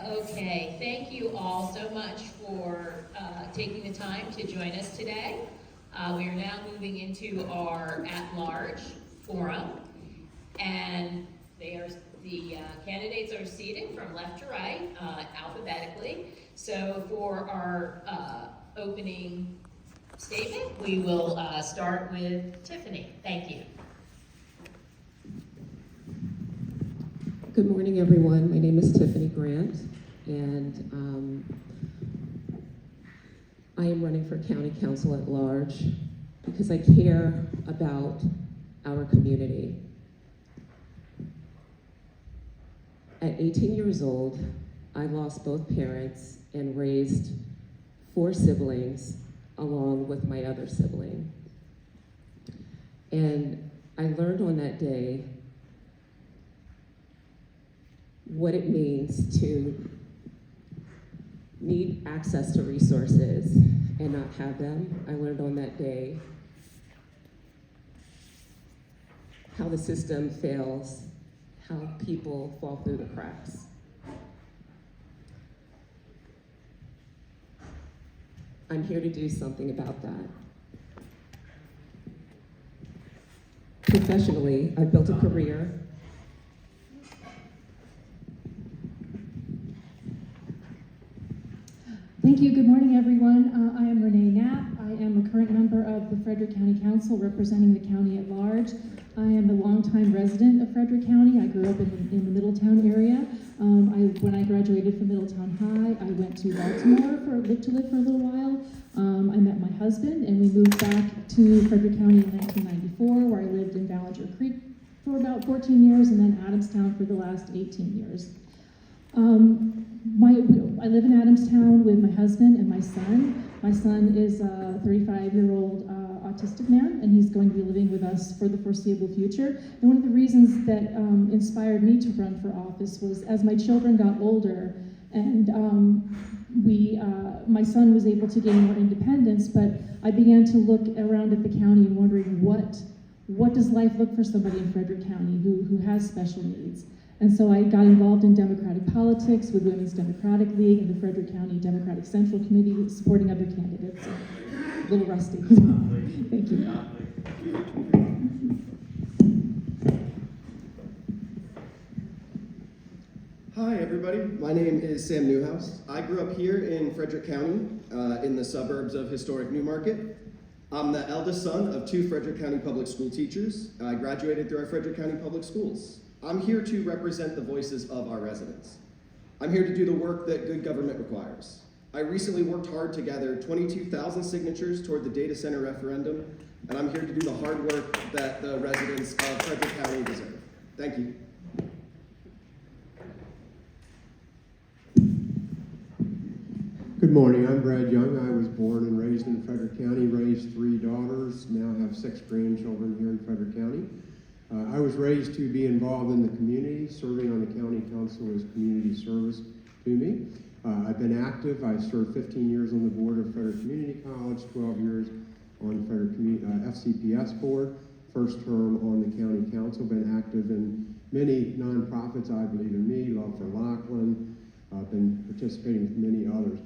Okay, thank you all so much for taking the time to join us today. We are now moving into our at-large forum, and the candidates are seated from left to right, alphabetically. So for our opening statement, we will start with Tiffany. Thank you. Good morning, everyone. My name is Tiffany Grant, and I am running for County Council at Large because I care about our community. At 18 years old, I lost both parents and raised 4 siblings along with my other sibling. And I learned on that day what it means to need access to resources and not have them. I learned on that day how the system fails, how people fall through the cracks. I'm here to do something about that. Professionally, I've built a career. Thank you. Good morning, everyone. I am Renee Knapp. I am a current member of the Frederick County Council representing the county at large. I am a longtime resident of Frederick County. I grew up in the Middletown area. When I graduated from Middletown High, I went to Baltimore to live for a little while. I met my husband, and we moved back to Frederick County in 1994, where I lived in Ballinger Creek for about 14 years, and then Adamstown for the last 18 years. I live in Adamstown with my husband and my son. My son is a 35-year-old autistic man, and he's going to be living with us for the foreseeable future. And one of the reasons that inspired me to run for office was as my children got older, and my son was able to gain more independence, but I began to look around at the county and wondering what does life look for somebody in Frederick County who has special needs. And so I got involved in Democratic politics with Women's Democratic League and the Frederick County Democratic Central Committee, supporting other candidates. A little rusty. Thank you. Hi, everybody. My name is Sam Newhouse. I grew up here in Frederick County, in the suburbs of historic Newmarket. I'm the eldest son of 2 Frederick County public school teachers. I graduated through our Frederick County public schools. I'm here to represent the voices of our residents. I'm here to do the work that good government requires. I recently worked hard to gather 22,000 signatures toward the data center referendum, and I'm here to do the hard work that the residents of Frederick County deserve. Thank you. Good morning, I'm Brad Young. I was born and raised in Frederick County, raised 3 daughters, now have 6 grandchildren here in Frederick County. I was raised to be involved in the community, serving on the county council as community service to me. I've been active. I served 15 years on the board of Frederick Community College, 12 years on Frederick FCPS board, first term on the county council, been active in many nonprofits, I Believe in Me, Love for Laughlin, been participating with many others.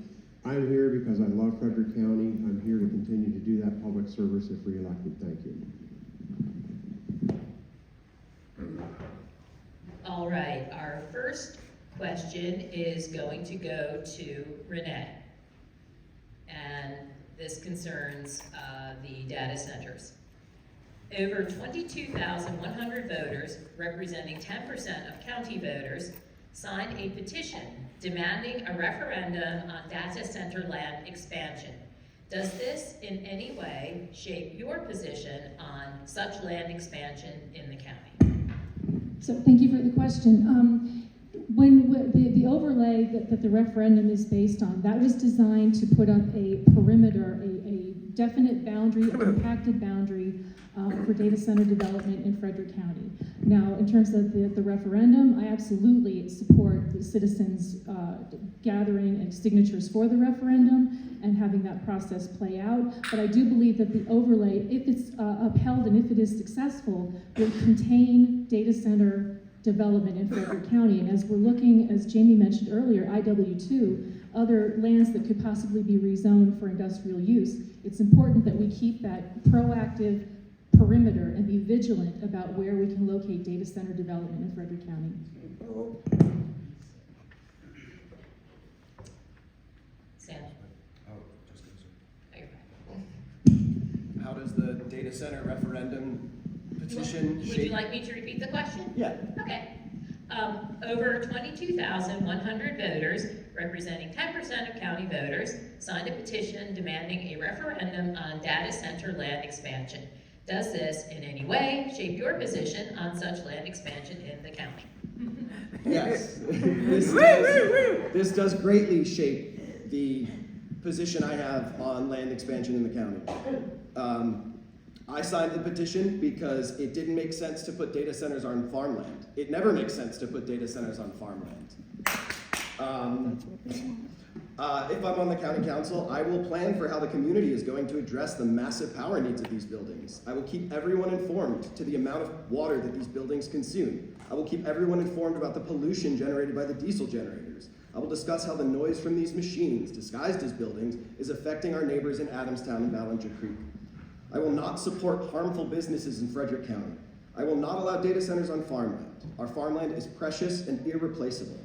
I'm here because I love Frederick County. I'm here to continue to do that public service if reelected. Thank you. All right, our first question is going to go to Renee. And this concerns the data centers. Over 22,100 voters, representing 10% of county voters, signed a petition demanding a referendum on data center land expansion. Does this in any way shape your position on such land expansion in the county? So thank you for the question. When the overlay that the referendum is based on, that was designed to put up a perimeter, a definite boundary, a compacted boundary for data center development in Frederick County. Now, in terms of the referendum, I absolutely support the citizens gathering signatures for the referendum and having that process play out. But I do believe that the overlay, if it's upheld and if it is successful, will contain data center development in Frederick County. And as we're looking, as Jamie mentioned earlier, IW2, other lands that could possibly be rezoned for industrial use, it's important that we keep that proactive perimeter and be vigilant about where we can locate data center development in Frederick County. Sam? Oh, just concerned. Oh, you're fine. How does the data center referendum petition Would you shape? like me to repeat the question? Yeah. Okay. Over 22,100 voters, representing 10% of county voters, signed a petition demanding a referendum on data center land expansion. Does this in any way shape your position on such land expansion in the county? Yes. This does greatly shape the position I have on land expansion in the county. I signed the petition because it didn't make sense to put data centers on farmland. It never makes sense to put data centers on farmland. If I'm on the county council, I will plan for how the community is going to address the massive power needs of these buildings. I will keep everyone informed to the amount of water that these buildings consume. I will keep everyone informed about the pollution generated by the diesel generators. I will discuss how the noise from these machines, disguised as buildings, is affecting our neighbors in Adamstown and Ballinger Creek. I will not support harmful businesses in Frederick County. I will not allow data centers on farmland. Our farmland is precious and irreplaceable.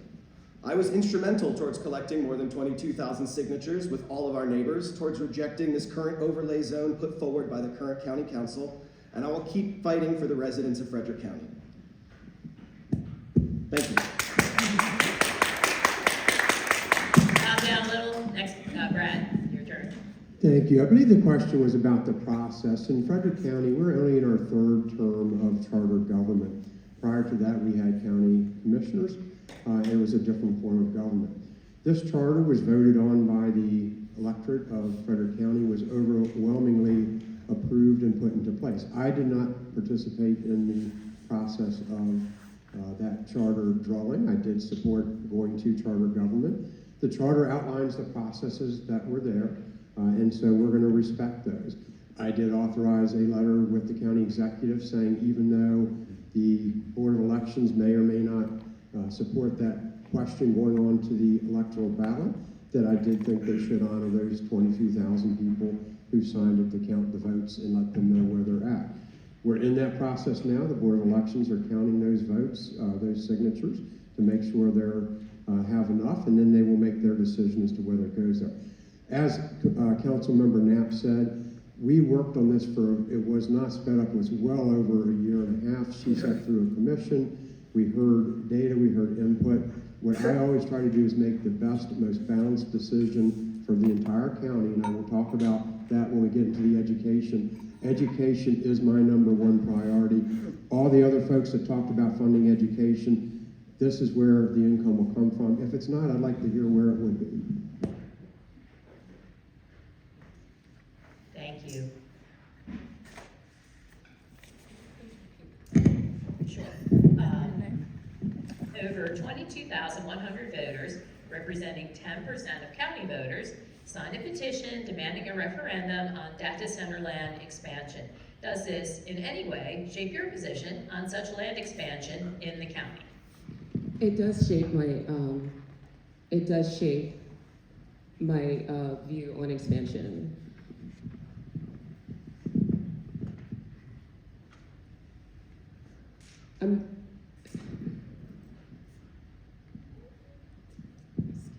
I was instrumental towards collecting more than 22,000 signatures with all of our neighbors towards rejecting this current overlay zone put forward by the current county council, and I will keep fighting for the residents of Frederick County. Thank you. Calm down a little. Next, Brad, your turn. Thank you. I believe the question was about the process. In Frederick County, we're only in our third term of charter government. Prior to that, we had county commissioners. It was a different form of government. This charter was voted on by the electorate of Frederick County, was overwhelmingly approved and put into place. I did not participate in the process of that charter drawing. I did support going to charter government. The charter outlines the processes that were there, and so we're going to respect those. I did authorize a letter with the county executive saying even though the Board of Elections may or may not support that question going on to the electoral ballot, that I did think they should honor those 22,000 people who signed it to count the votes and let them know where they're at. We're in that process now. The Board of Elections are counting those votes, those signatures, to make sure they're have enough, and then they will make their decision as to whether it goes there. As Council Member Knapp said, we worked on this it was not sped up, it was well over a year and a half. She sat through a commission. We heard data, we heard input. What I always try to do is make the best, most balanced decision for the entire county, and I will talk about that when we get into the education. Education is my #1 priority. All the other folks that talked about funding education, this is where the income will come from. If it's not, I'd like to hear where it would be. Thank you. Sure. Over 22,100 voters, representing 10% of county voters, signed a petition demanding a referendum on data center land expansion. Does this in any way shape your position on such land expansion in the county? It does shape my view on expansion.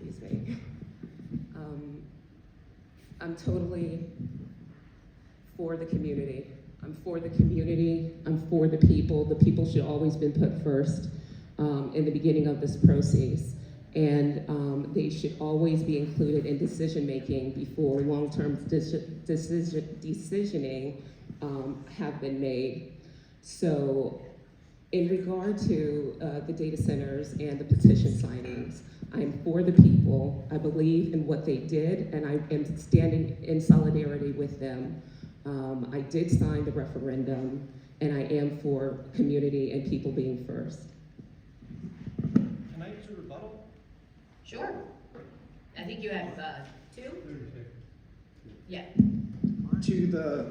Excuse me. I'm totally for the community. I'm for the community. I'm for the people. The people should always been put first in the beginning of this process. And they should always be included in decision-making before long-term decisioning have been made. So in regard to the data centers and the petition signings, I am for the people. I believe in what they did, and I am standing in solidarity with them. I did sign the referendum, and I am for community and people being first. Can I use a rebuttal? Sure. I think you have 2? Yeah. To the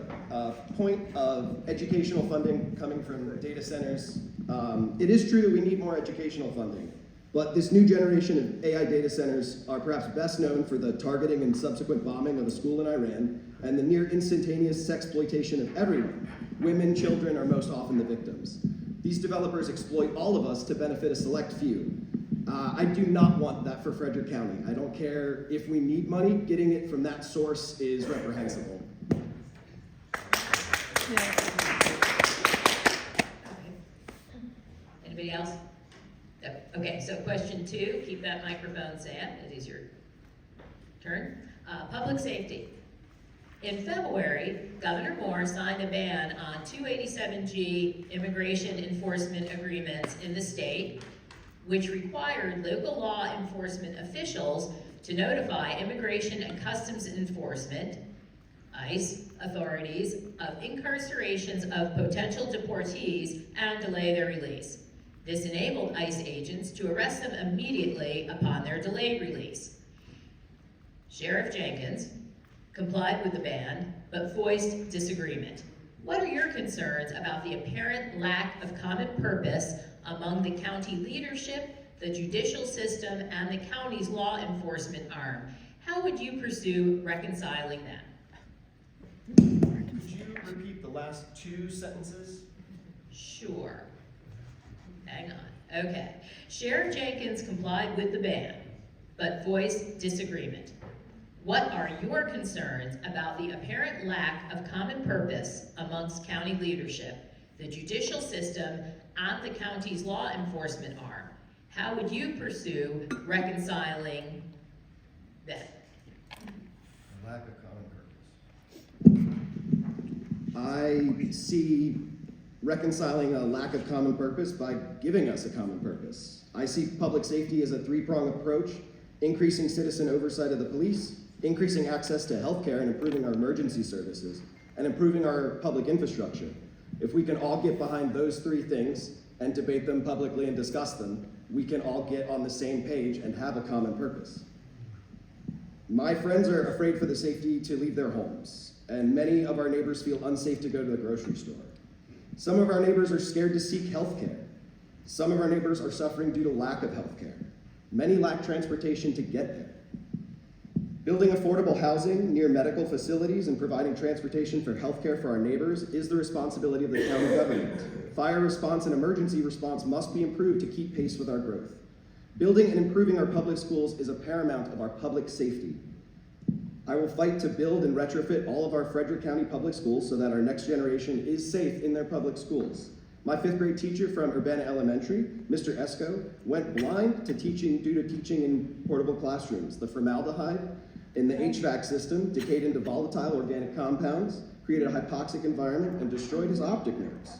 point of educational funding coming from data centers It is true that we need more educational funding, but this new generation of AI data centers are perhaps best known for the targeting and subsequent bombing of a school in Iran and the near instantaneous sexploitation of everyone. Women, children are most often the victims. These developers exploit all of us to benefit a select few. I do not want that for Frederick County. I don't care if we need money, getting it from that source is reprehensible. Anybody else? No. Okay, so question 2, keep that microphone, Sam, it is your turn. Public safety. In February, Governor Moore signed a ban on 287G immigration enforcement agreements in the state, which required local law enforcement officials to notify Immigration and Customs Enforcement, ICE, authorities of incarcerations of potential deportees and delay their release. This enabled ICE agents to arrest them immediately upon their delayed release. Sheriff Jenkins complied with the ban, but voiced disagreement. What are your concerns about the apparent lack of common purpose among the county leadership, the judicial system, and the county's law enforcement arm? How would you pursue reconciling them? Could you repeat the last 2 sentences? Sure. Hang on. Okay. Sheriff Jenkins complied with the ban, but voiced disagreement. What are your concerns about the apparent lack of common purpose amongst county leadership, the judicial system, and the county's law enforcement arm? How would you pursue reconciling them? A lack of common purpose. I see reconciling a lack of common purpose by giving us a common purpose. I see public safety as a 3-pronged approach: increasing citizen oversight of the police, increasing access to healthcare and improving our emergency services, and improving our public infrastructure. If we can all get behind those 3 things and debate them publicly and discuss them, we can all get on the same page and have a common purpose. My friends are afraid for the safety to leave their homes, and many of our neighbors feel unsafe to go to the grocery store. Some of our neighbors are scared to seek health care. Some of our neighbors are suffering due to lack of health care. Many lack transportation to get there. Building affordable housing near medical facilities and providing transportation for health care for our neighbors is the responsibility of the county government. Fire response and emergency response must be improved to keep pace with our growth. Building and improving our public schools is a paramount of our public safety. I will fight to build and retrofit all of our Frederick County public schools so that our next generation is safe in their public schools. My 5th grade teacher from Urbana Elementary, Mr. Esco, went blind to teaching due to teaching in portable classrooms. The formaldehyde in the HVAC system decayed into volatile organic compounds, created a hypoxic environment, and destroyed his optic nerves.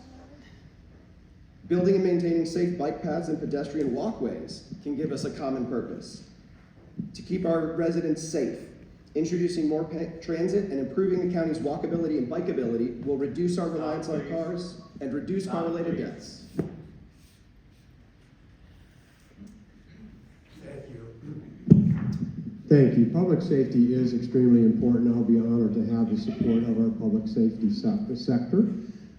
Building and maintaining safe bike paths and pedestrian walkways can give us a common purpose. To keep our residents safe, introducing more transit and improving the county's walkability and bikeability will reduce our reliance on cars and reduce car-related deaths. Thank you. Public safety is extremely important. I'll be honored to have the support of our public safety sector.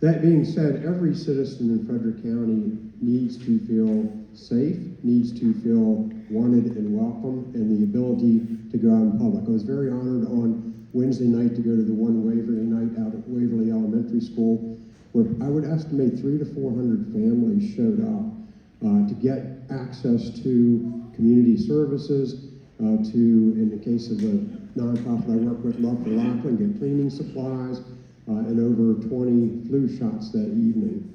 That being said, every citizen in Frederick County needs to feel safe, needs to feel wanted and welcome, and the ability to go out in public. I was very honored on Wednesday night to go to the one Waverly night out at Waverly Elementary School, where I would estimate 300 to 400 families showed up to get access to community services, in the case of the nonprofit I work with, Love for Laughlin, get cleaning supplies, and over 20 flu shots that evening.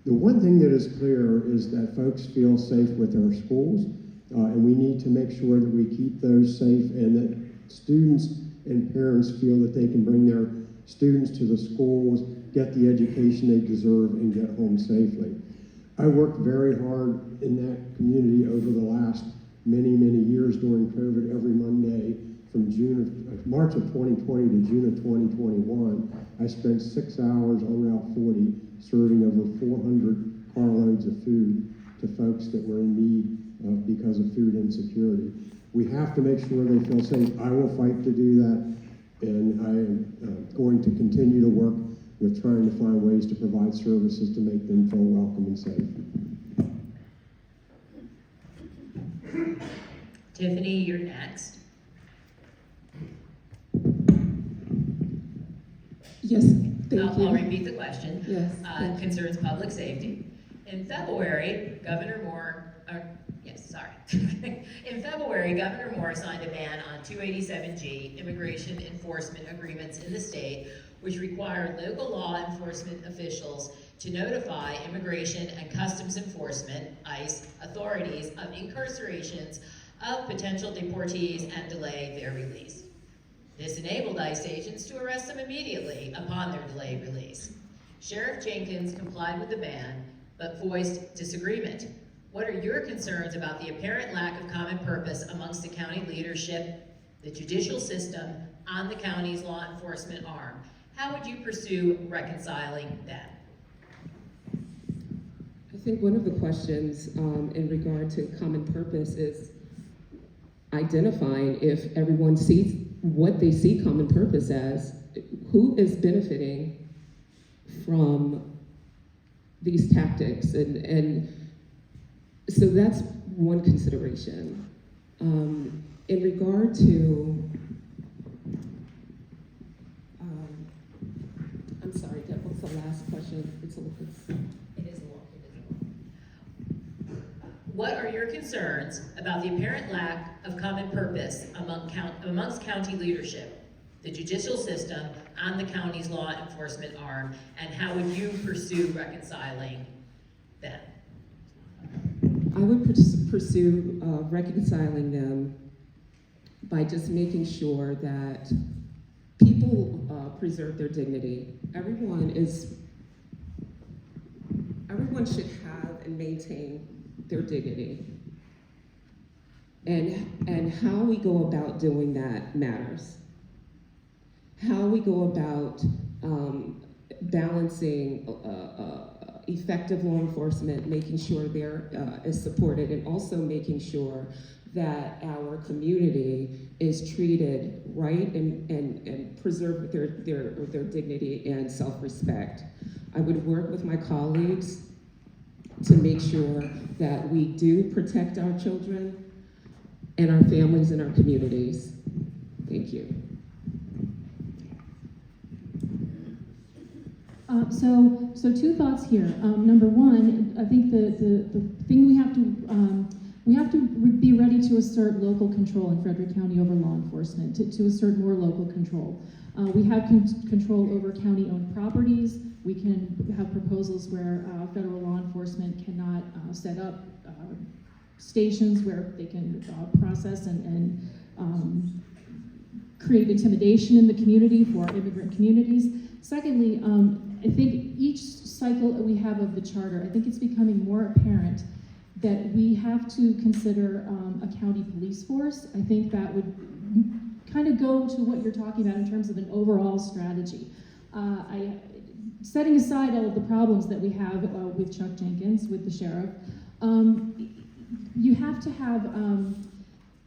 The one thing that is clear is that folks feel safe with our schools, and we need to make sure that we keep those safe and that students and parents feel that they can bring their students to the schools, get the education they deserve, and get home safely. I worked very hard in that community over the last many years during COVID. Every Monday from March of 2020 to June of 2021, I spent 6 hours on Route 40 serving over 400 carloads of food to folks that were in need because of food insecurity. We have to make sure they feel safe. I will fight to do that, and I am going to continue to work with trying to find ways to provide services to make them feel welcome and safe. Tiffany, you're next. Yes, thank you. I'll repeat the question. Yes, thank you. Concerns public safety. In February, Governor Moore signed a ban on 287G immigration enforcement agreements in the state, which required local law enforcement officials to notify Immigration and Customs Enforcement, ICE, authorities of incarcerations of potential deportees and delay their release. This enabled ICE agents to arrest them immediately upon their delayed release. Sheriff Jenkins complied with the ban, but voiced disagreement. What are your concerns about the apparent lack of common purpose amongst the county leadership, the judicial system, on the county's law enforcement arm? How would you pursue reconciling them? I think one of the questions in regard to common purpose is identifying if everyone sees what they see common purpose as, who is benefiting from these tactics, and so that's one consideration. In regard to, I'm sorry, Deb, what's the last question? It is long. What are your concerns about the apparent lack of common purpose amongst county leadership, the judicial system, on the county's law enforcement arm, and how would you pursue reconciling them? I would pursue reconciling them by just making sure that people preserve their dignity. Everyone should have and maintain their dignity. And how we go about doing that matters. How we go about balancing effective law enforcement, making sure there is supported, and also making sure that our community is treated right and preserved their dignity and self-respect. I would work with my colleagues to make sure that we do protect our children and our families and our communities. Thank you. So two thoughts here. Number one, I think the thing we have to be ready to assert local control in Frederick County over law enforcement, to assert more local control. We have control over county-owned properties. We can have proposals where federal law enforcement cannot set up stations where they can process and create intimidation in the community for immigrant communities. Secondly, I think each cycle that we have of the charter, I think it's becoming more apparent that we have to consider a county police force. I think that would kind of go to what you're talking about in terms of an overall strategy. Setting aside all of the problems that we have with Chuck Jenkins, with the sheriff, you have to have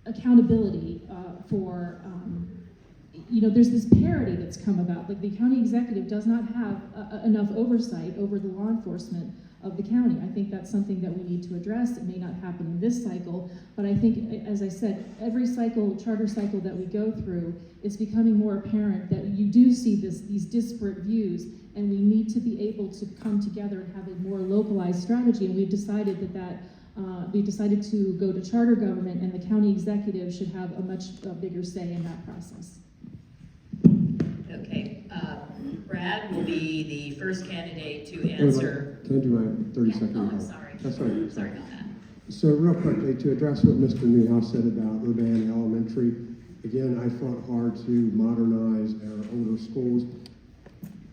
accountability for, there's this parity that's come about. Like, the county executive does not have enough oversight over the law enforcement of the county. I think that's something that we need to address. It may not happen in this cycle, but I think, as I said, every charter cycle that we go through, it's becoming more apparent that you do see these disparate views, and we need to be able to come together and have a more localized strategy. And we've decided we decided to go to charter government, and the county executive should have a much bigger say in that process. Okay, Brad will be the first candidate to answer. Can I do my 30-second? Oh, I'm sorry. That's right. Sorry about that. So real quickly, to address what Mr. Newhouse said about Urbana Elementary, again, I fought hard to modernize our older schools.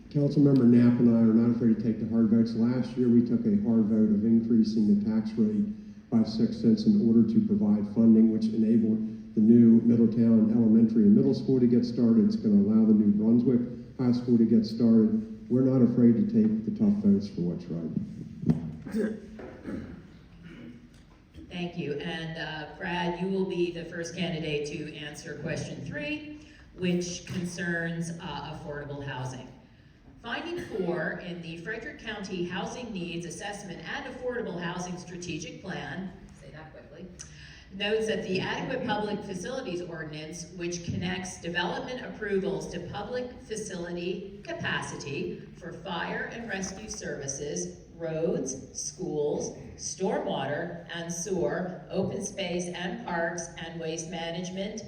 Councilmember Knapp and I are not afraid to take the hard votes. Last year, we took a hard vote of increasing the tax rate by 6 cents in order to provide funding, which enabled the new Middletown Elementary and Middle School to get started. It's going to allow the New Brunswick High School to get started. We're not afraid to take the tough votes for what's right. Thank you. And Brad, you will be the first candidate to answer question 3, which concerns affordable housing. Finding 4 in the Frederick County Housing Needs Assessment and Affordable Housing Strategic Plan, say that quickly, notes that the adequate public facilities ordinance, which connects development approvals to public facility capacity for fire and rescue services, roads, schools, stormwater and sewer, open space and parks, and waste management,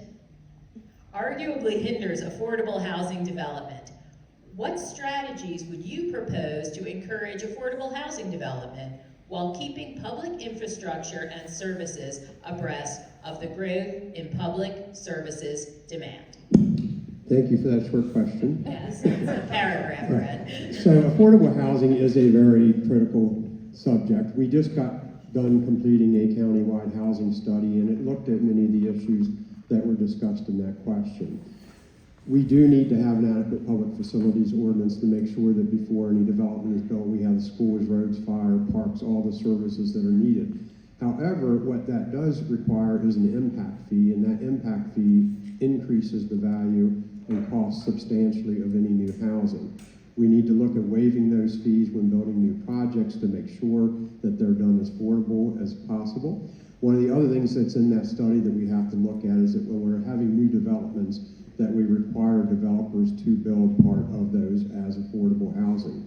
arguably hinders affordable housing development. What strategies would you propose to encourage affordable housing development while keeping public infrastructure and services abreast of the growth in public services demand? Thank you for that short question. Yes, it's a paragraph, Brad. So affordable housing is a very critical subject. We just got done completing a countywide housing study, and it looked at many of the issues that were discussed in that question. We do need to have an adequate public facilities ordinance to make sure that before any development is built, we have schools, roads, fire, parks, all the services that are needed. However, what that does require is an impact fee, and that impact fee increases the value and cost substantially of any new housing. We need to look at waiving those fees when building new projects to make sure that they're done as affordable as possible. One of the other things that's in that study that we have to look at is that when we're having new developments, that we require developers to build part of those as affordable housing.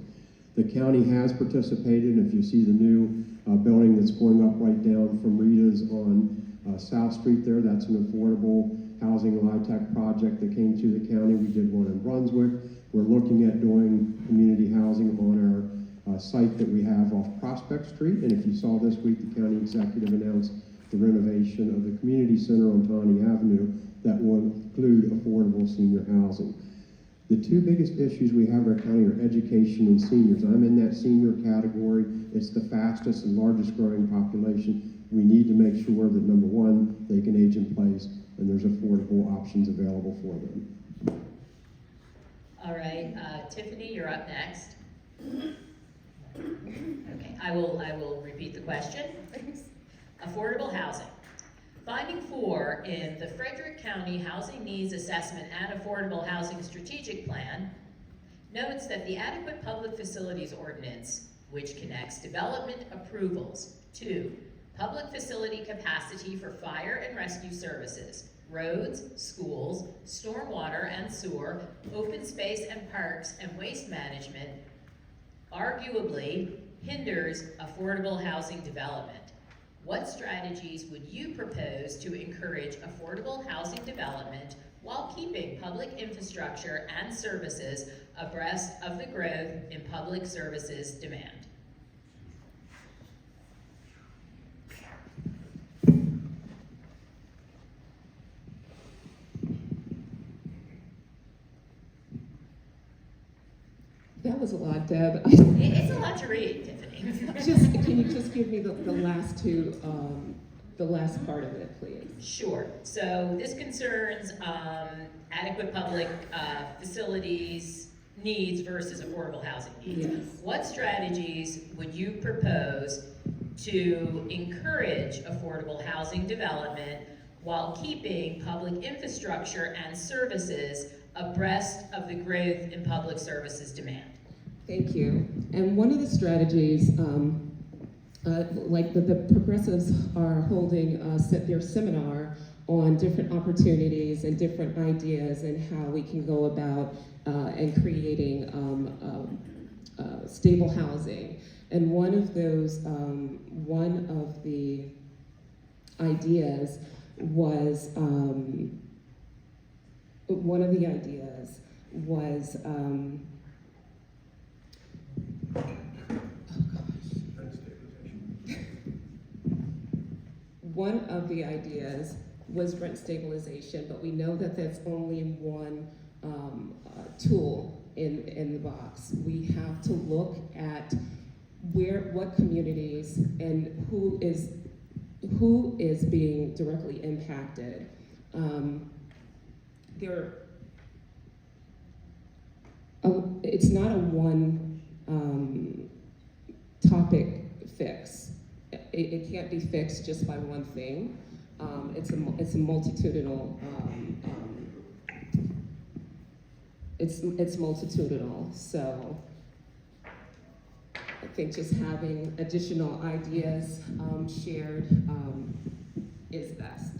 The county has participated. If you see the new building that's going up right down from Rita's on South Street there, that's an affordable housing LIHTC project that came to the county. We did one in Brunswick. We're looking at doing community housing on our site that we have off Prospect Street. And if you saw this week, the county executive announced the renovation of the community center on Taney Avenue that will include affordable senior housing. The two biggest issues we have in our county are education and seniors. I'm in that senior category. It's the fastest and largest growing population. We need to make sure that, number one, they can age in place and there's affordable options available for them. All right, Tiffany, you're up next. Okay, I will repeat the question. Affordable housing. Finding 4 in the Frederick County Housing Needs Assessment and Affordable Housing Strategic Plan notes that the adequate public facilities ordinance, which connects development approvals to public facility capacity for fire and rescue services, roads, schools, stormwater and sewer, open space and parks, and waste management, arguably hinders affordable housing development. What strategies would you propose to encourage affordable housing development while keeping public infrastructure and services abreast of the growth in public services demand? That was a lot, Deb. It's a lot to read, Tiffany. Can you just give me the last two, the last part of it, please? Sure. So this concerns adequate public facilities needs versus affordable housing needs. Yes. What strategies would you propose to encourage affordable housing development while keeping public infrastructure and services abreast of the growth in public services demand? Thank you. And one of the strategies, like the progressives are holding their seminar on different opportunities and different ideas and how we can go about and creating stable housing. And one of those, one of the ideas was, one of the ideas was rent stabilization, but we know that that's only one tool in the box. We have to look at what communities and who is being directly impacted. It's not a one topic fix. It can't be fixed just by one thing. It's a multitudinal it's multitudinal. So I think just having additional ideas shared is best.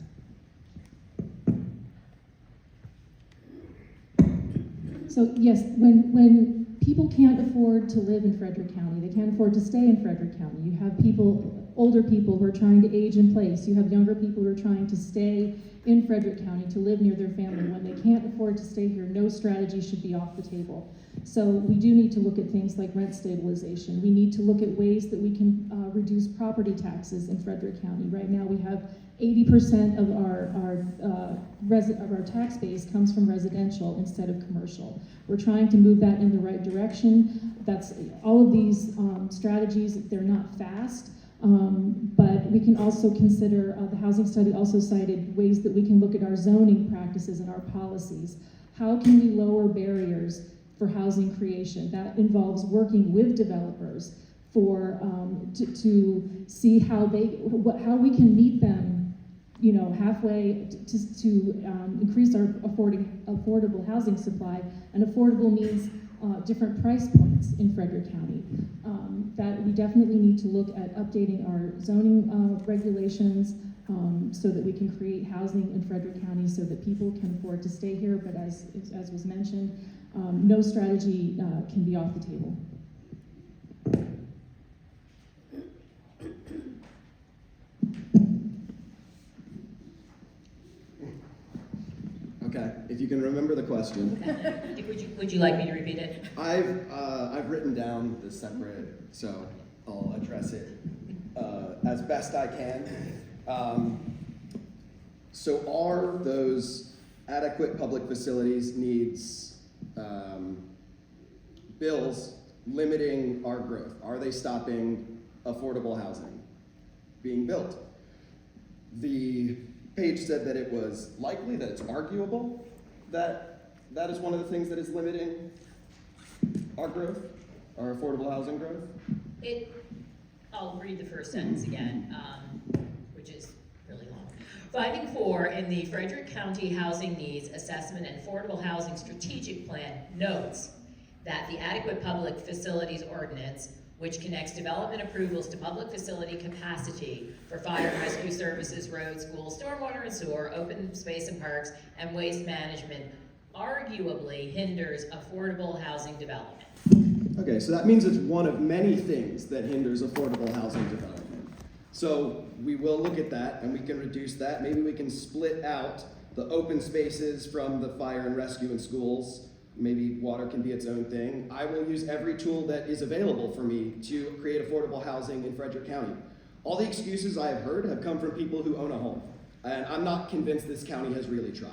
So yes, when people can't afford to live in Frederick County, they can't afford to stay in Frederick County. You have people, older people who are trying to age in place. You have younger people who are trying to stay in Frederick County to live near their family. When they can't afford to stay here, no strategy should be off the table. So we do need to look at things like rent stabilization. We need to look at ways that we can reduce property taxes in Frederick County. Right now we have 80% of our tax base comes from residential instead of commercial. We're trying to move that in the right direction. That's all of these strategies. They're not fast, but we can also consider. The housing study also cited ways that we can look at our zoning practices and our policies. How can we lower barriers for housing creation? That involves working with developers for to see how we can meet them, you know, halfway to increase our affordable housing supply. And affordable means different price points in Frederick County. That we definitely need to look at updating our zoning regulations so that we can create housing in Frederick County so that people can afford to stay here. But as was mentioned, no strategy can be off the table. Okay, if you can remember the question. Would you like me to repeat it? I've written down the separate, so I'll address it as best I can. So are those adequate public facilities needs bills limiting our growth? Are they stopping affordable housing being built? The page said that it was likely, that it's arguable, that that is one of the things that is limiting our growth, our affordable housing growth. I'll read the first sentence again, which is really long. Finding 4 in the Frederick County Housing Needs Assessment and Affordable Housing Strategic Plan notes that the Adequate Public Facilities Ordinance, which connects development approvals to public facility capacity for fire and rescue services, roads, schools, stormwater and sewer, open space and parks, and waste management, arguably hinders affordable housing development. Okay, so that means it's one of many things that hinders affordable housing development. So we will look at that and we can reduce that. Maybe we can split out the open spaces from the fire and rescue in schools. Maybe water can be its own thing. I will use every tool that is available for me to create affordable housing in Frederick County. All the excuses I have heard have come from people who own a home, and I'm not convinced this county has really tried.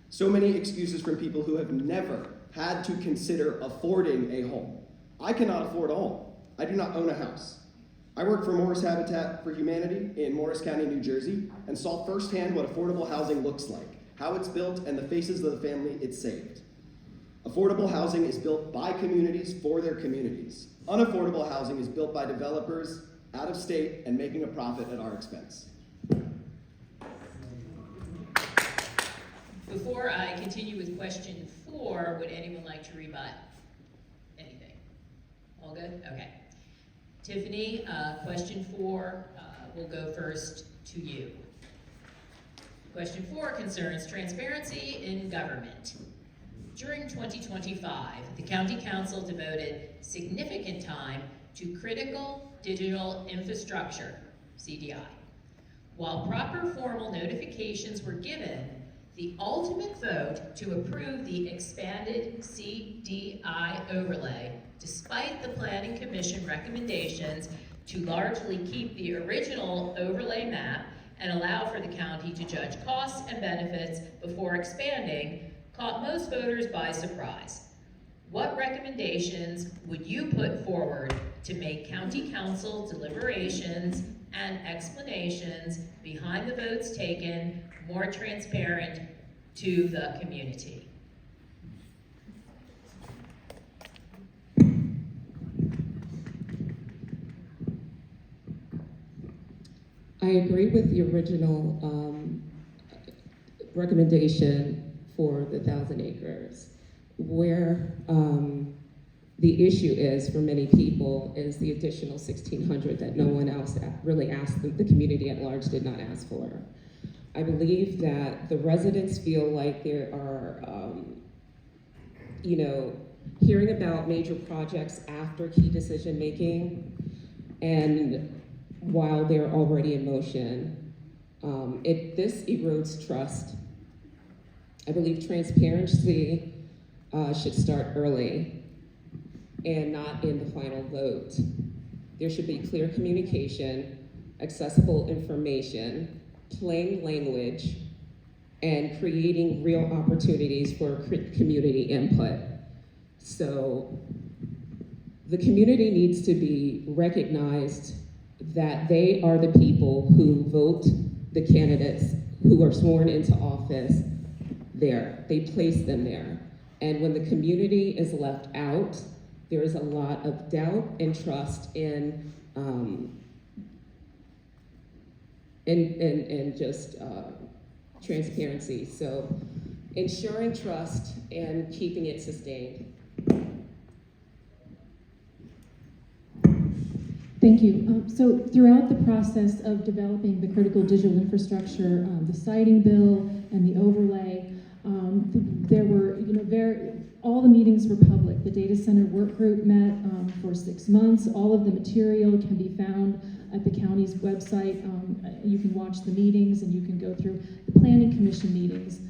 So many excuses from people who have never had to consider affording a home. I cannot afford a home. I do not own a house. I work for Morris Habitat for Humanity in Morris County, New Jersey, and saw firsthand what affordable housing looks like, how it's built, and the faces of the family it saved. Affordable housing is built by communities for their communities. Unaffordable housing is built by developers out of state and making a profit at our expense. Before I continue with question 4, would anyone like to rebut anything? All good? Okay. Tiffany, question 4 will go first to you. Question 4 concerns transparency in government. During 2025, the County Council devoted significant time to critical digital infrastructure, CDI. While proper formal notifications were given, the ultimate vote to approve the expanded CDI overlay, despite the Planning Commission recommendations to largely keep the original overlay map and allow for the county to judge costs and benefits before expanding, caught most voters by surprise. What recommendations would you put forward to make County Council deliberations and explanations behind the votes taken more transparent to the community? I agree with the original recommendation for the 1,000 acres. where the issue is for many people is the additional $1,600 that no one else really asked, the community at large did not ask for. I believe that the residents feel like there are, hearing about major projects after key decision making, and while they're already in motion, this erodes trust. I believe transparency should start early and not in the final vote. There should be clear communication, accessible information, plain language, and creating real opportunities for community input. So the community needs to be recognized that they are the people who vote the candidates who are sworn into office there. They place them there. And when the community is left out, there is a lot of doubt and trust in just transparency. So ensuring trust and keeping it sustained. Thank you. So throughout the process of developing the critical digital infrastructure, the siting bill and the overlay, there were, all the meetings were public. The data center work group met for 6 months. All of the material can be found at the county's website. You can watch the meetings and you can go through the planning commission meetings.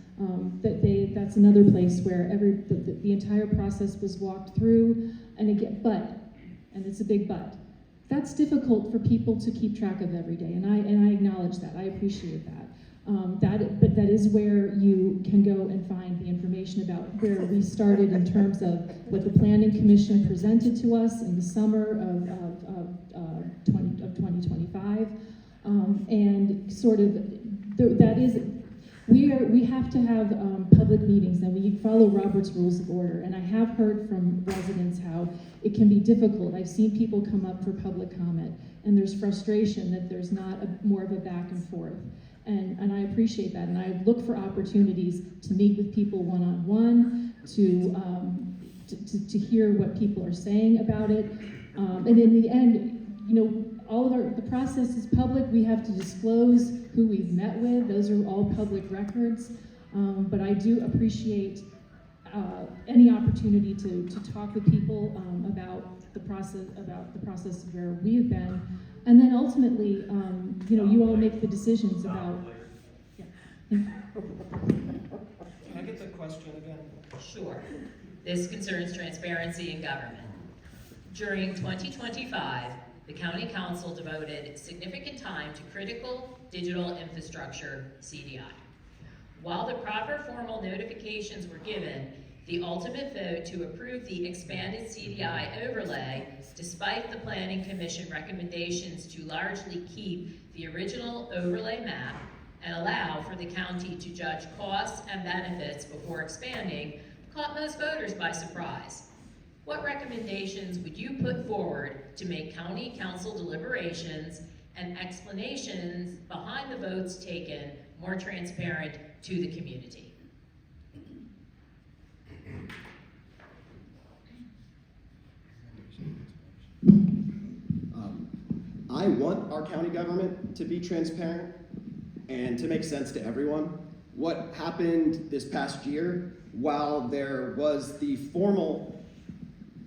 That's another place where the entire process was walked through. And again, and it's a big but, that's difficult for people to keep track of every day, and I acknowledge that. I appreciate that. But that is where you can go and find the information about where we started in terms of what the Planning Commission presented to us in the summer of 2025, and sort of that is. We have to have public meetings, and we follow Robert's Rules of Order. And I have heard from residents how it can be difficult. I've seen people come up for public comment, and there's frustration that there's not more of a back and forth. And I appreciate that, and I look for opportunities to meet with people one-on-one, to hear what people are saying about it. And in the end, all of the process is public. We have to disclose who we've met with. Those are all public records. But I do appreciate any opportunity to talk with people about the process where we've been, and then ultimately, you all make the decisions about. Yeah. Can I get the question again? Sure. This concerns transparency in government. During 2025, the County Council devoted significant time to critical digital infrastructure, CDI. While the proper formal notifications were given, the ultimate vote to approve the expanded CDI overlay, despite the Planning Commission recommendations to largely keep the original overlay map and allow for the county to judge costs and benefits before expanding, caught most voters by surprise. What recommendations would you put forward to make County Council deliberations and explanations behind the votes taken more transparent to the community? I want our county government to be transparent and to make sense to everyone. What happened this past year, while there was the formal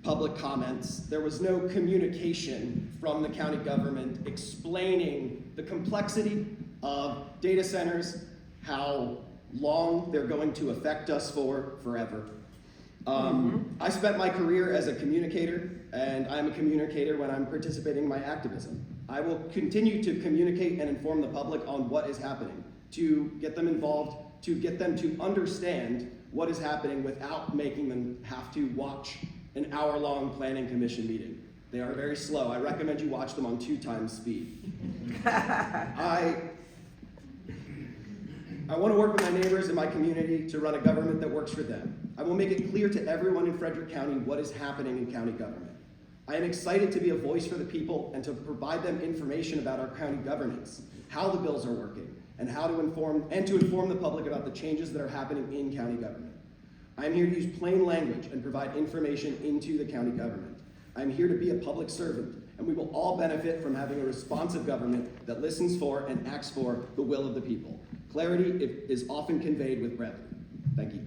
public comments, there was no communication from the county government explaining the complexity of data centers, how long they're going to affect us forever. I spent my career as a communicator, and I'm a communicator when I'm participating in my activism. I will continue to communicate and inform the public on what is happening, to get them involved, to get them to understand what is happening without making them have to watch an hour-long planning commission meeting. They are very slow. I recommend you watch them on 2 times speed. I want to work with my neighbors in my community to run a government that works for them. I will make it clear to everyone in Frederick County what is happening in county government. I am excited to be a voice for the people and to provide them information about our county governance, how the bills are working, and how to inform the public about the changes that are happening in county government. I'm here to use plain language and provide information into the county government. I'm here to be a public servant, and we will all benefit from having a responsive government that listens for and acts for the will of the people. Clarity is often conveyed with brevity. Thank you.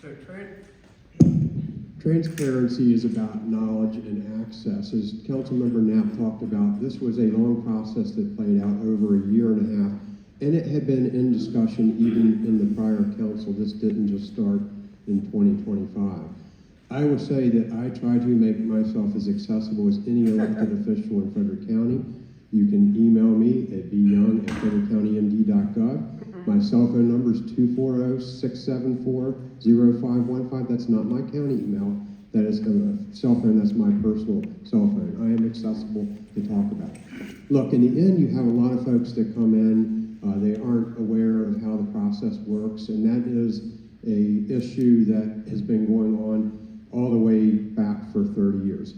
So transparency is about knowledge and access. As Councilmember Knapp talked about, this was a long process that played out over a year and a half, and it had been in discussion even in the prior council. This didn't just start in 2025. I will say that I try to make myself as accessible as any elected official in Frederick County. You can email me at byoung@frederickcountymd.gov. My cell phone number is 240-674-0515. That's not my county email. That is a cell phone. That's my personal cell phone. I am accessible to talk about. Look, in the end, you have a lot of folks that come in. They aren't aware of how the process works, and that is a issue that has been going on all the way back for 30 years.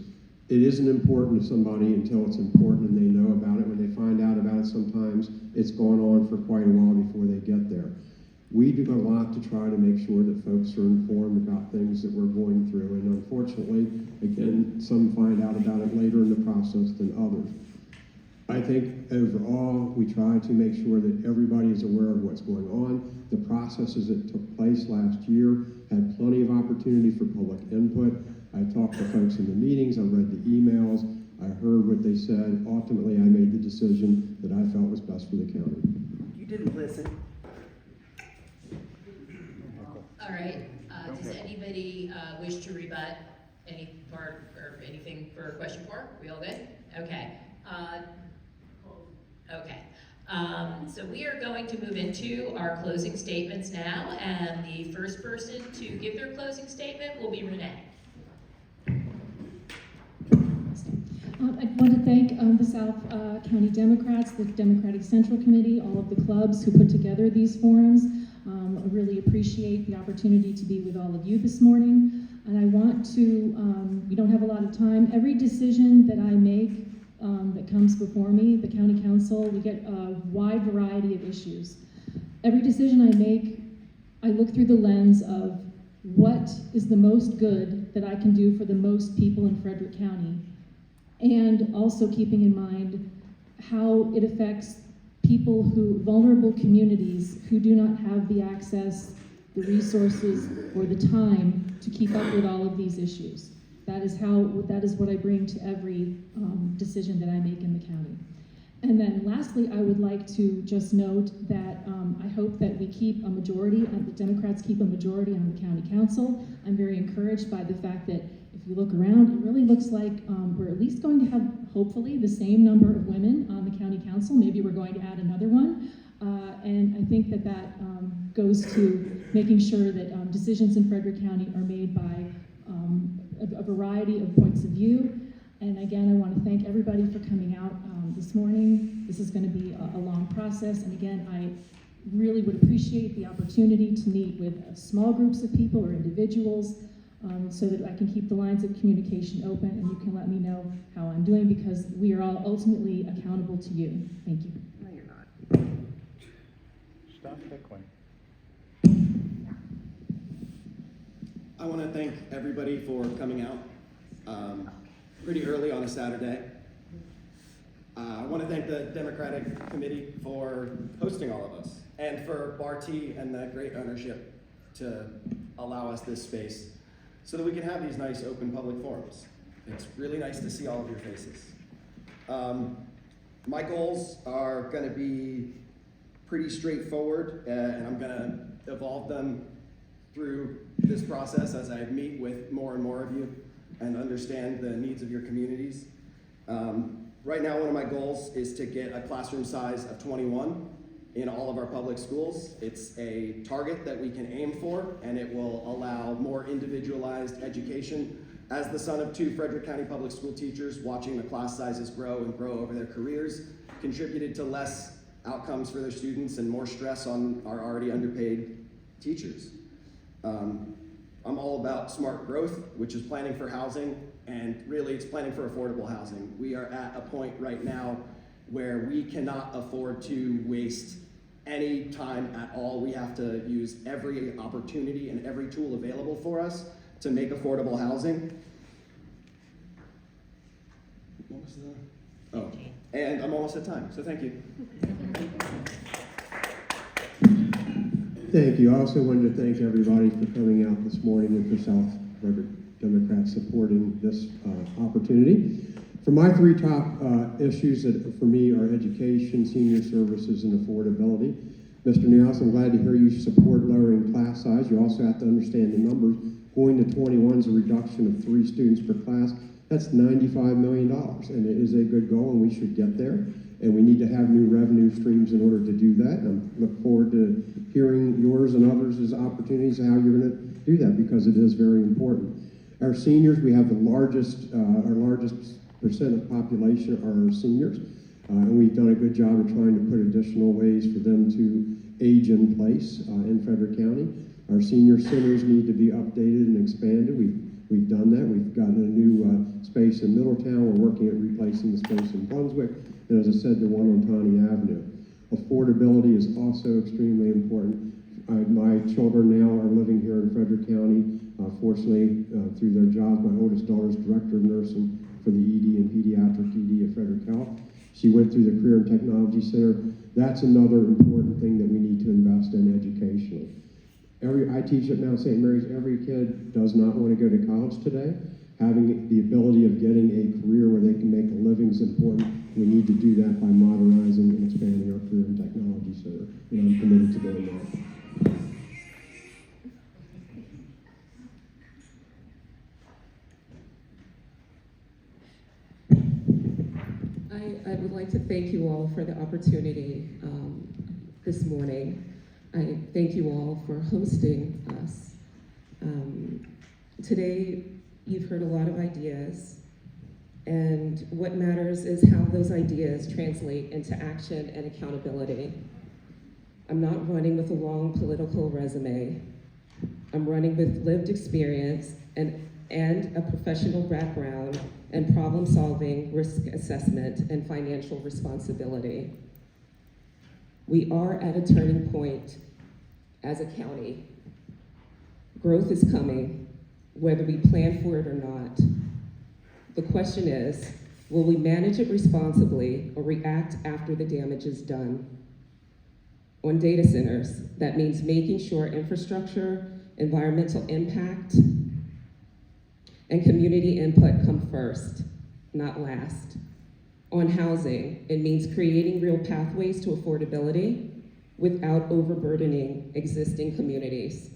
It isn't important to somebody until it's important and they know about it. When they find out about it, sometimes it's gone on for quite a while before they get there. We do a lot to try to make sure that folks are informed about things that we're going through, and unfortunately, again, some find out about it later in the process than others. I think overall, we try to make sure that everybody is aware of what's going on. The processes that took place last year had plenty of opportunity for public input. I talked to folks in the meetings, I read the emails, I heard what they said. Ultimately, I made the decision that I felt was best for the county. You didn't listen. All right, does anybody wish to rebut any part or anything for question 4? We all good? Okay. So we are going to move into our closing statements now, and the first person to give their closing statement will be Renee. I want to thank the South County Democrats, the Democratic Central Committee, all of the clubs who put together these forums. I really appreciate the opportunity to be with all of you this morning. And I want to, we don't have a lot of time. Every decision that I make that comes before me, the county council, we get a wide variety of issues. Every decision I make, I look through the lens of what is the most good that I can do for the most people in Frederick County, and also keeping in mind how it affects people vulnerable communities who do not have the access, the resources, or the time to keep up with all of these issues. That is what I bring to every decision that I make in the county. And then lastly, I would like to just note that I hope that we keep a majority, the Democrats keep a majority on the county council. I'm very encouraged by the fact that if you look around, it really looks like we're at least going to have, hopefully, the same number of women on the county council. Maybe we're going to add another one. And I think that goes to making sure that decisions in Frederick County are made by a variety of points of view. And again, I want to thank everybody for coming out this morning. This is going to be a long process. And again, I really would appreciate the opportunity to meet with small groups of people or individuals so that I can keep the lines of communication open and you can let me know how I'm doing, because we are all ultimately accountable to you. Thank you. No, you're not. Stop heckling. I want to thank everybody for coming out pretty early on a Saturday. I want to thank the Democratic Committee for hosting all of us, and for Barty and the great ownership to allow us this space so that we can have these nice open public forums. It's really nice to see all of your faces. My goals are going to be pretty straightforward, and I'm going to evolve them through this process as I meet with more and more of you and understand the needs of your communities. Right now, one of my goals is to get a classroom size of 21 in all of our public schools. It's a target that we can aim for, and it will allow more individualized education. As the son of 2 Frederick County public school teachers, watching the class sizes grow and grow over their careers contributed to less outcomes for their students and more stress on our already underpaid teachers. I'm all about smart growth, which is planning for housing, and really it's planning for affordable housing. We are at a point right now where we cannot afford to waste any time at all. We have to use every opportunity and every tool available for us to make affordable housing. What was the... Oh, and I'm almost at time, so thank you. Thank you. I also wanted to thank everybody for coming out this morning and for South Frederick Democrats supporting this opportunity. For my three top issues that for me are education, senior services, and affordability. Mr. Newhouse, I'm glad to hear you support lowering class size. You also have to understand the numbers. Going to 21 is a reduction of 3 students per class. That's $95 million, and it is a good goal, and we should get there. And we need to have new revenue streams in order to do that. And I look forward to hearing yours and others' as opportunities how you're going to do that, because it is very important. Our seniors, we have the largest, our largest percent of population are our seniors, and we've done a good job of trying to put additional ways for them to age in place in Frederick County. Our senior centers need to be updated and expanded. We've done that. We've gotten a new space in Middletown. We're working at replacing the space in Brunswick, and as I said, the one on Taney Avenue. Affordability is also extremely important. My children now are living here in Frederick County. Fortunately, through their jobs, my oldest daughter is director of nursing for the ED and pediatric ED at Frederick Health. She went through the Career and Technology Center. That's another important thing that we need to invest in educationally. I teach at Mount St. Mary's. Every kid does not want to go to college today. Having the ability of getting a career where they can make a living is important. We need to do that by modernizing and expanding our Career and Technology Center, and I'm committed to doing that. I would like to thank you all for the opportunity this morning. I thank you all for hosting us. Today, you've heard a lot of ideas, and what matters is how those ideas translate into action and accountability. I'm not running with a long political resume. I'm running with lived experience and a professional background and problem-solving, risk assessment, and financial responsibility. We are at a turning point as a county. Growth is coming, whether we plan for it or not. The question is, will we manage it responsibly or react after the damage is done? On data centers, that means making sure infrastructure, environmental impact, and community input come first, not last. On housing, it means creating real pathways to affordability without overburdening existing communities.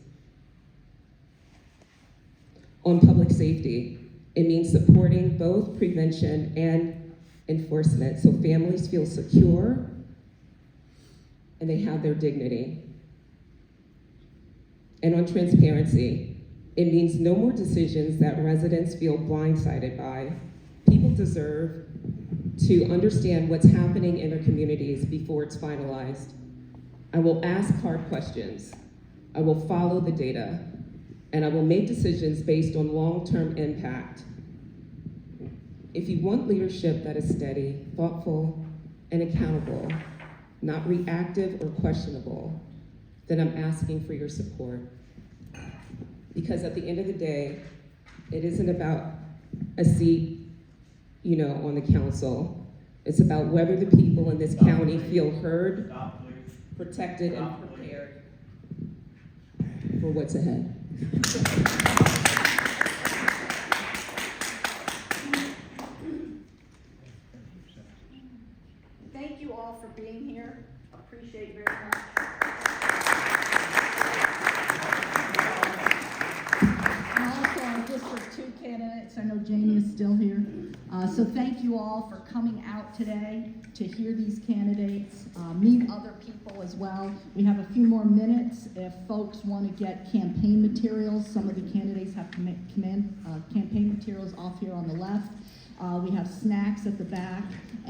On public safety, it means supporting both prevention and enforcement so families feel secure and they have their dignity. And on transparency, it means no more decisions that residents feel blindsided by. People deserve to understand what's happening in their communities before it's finalized. I will ask hard questions. I will follow the data, and I will make decisions based on long-term impact. If you want leadership that is steady, thoughtful, and accountable, not reactive or questionable, then I'm asking for your support. Because at the end of the day, it isn't about a seat, on the council. It's about whether the people in this county feel heard, protected, and prepared for what's ahead. Thank you all for being here. Appreciate very much. And also our District 2 candidates, I know Jamie is still here. So thank you all for coming out today to hear these candidates, meet other people as well. We have a few more minutes if folks want to get campaign materials. Some of the candidates have campaign materials off here on the left. We have snacks at the back.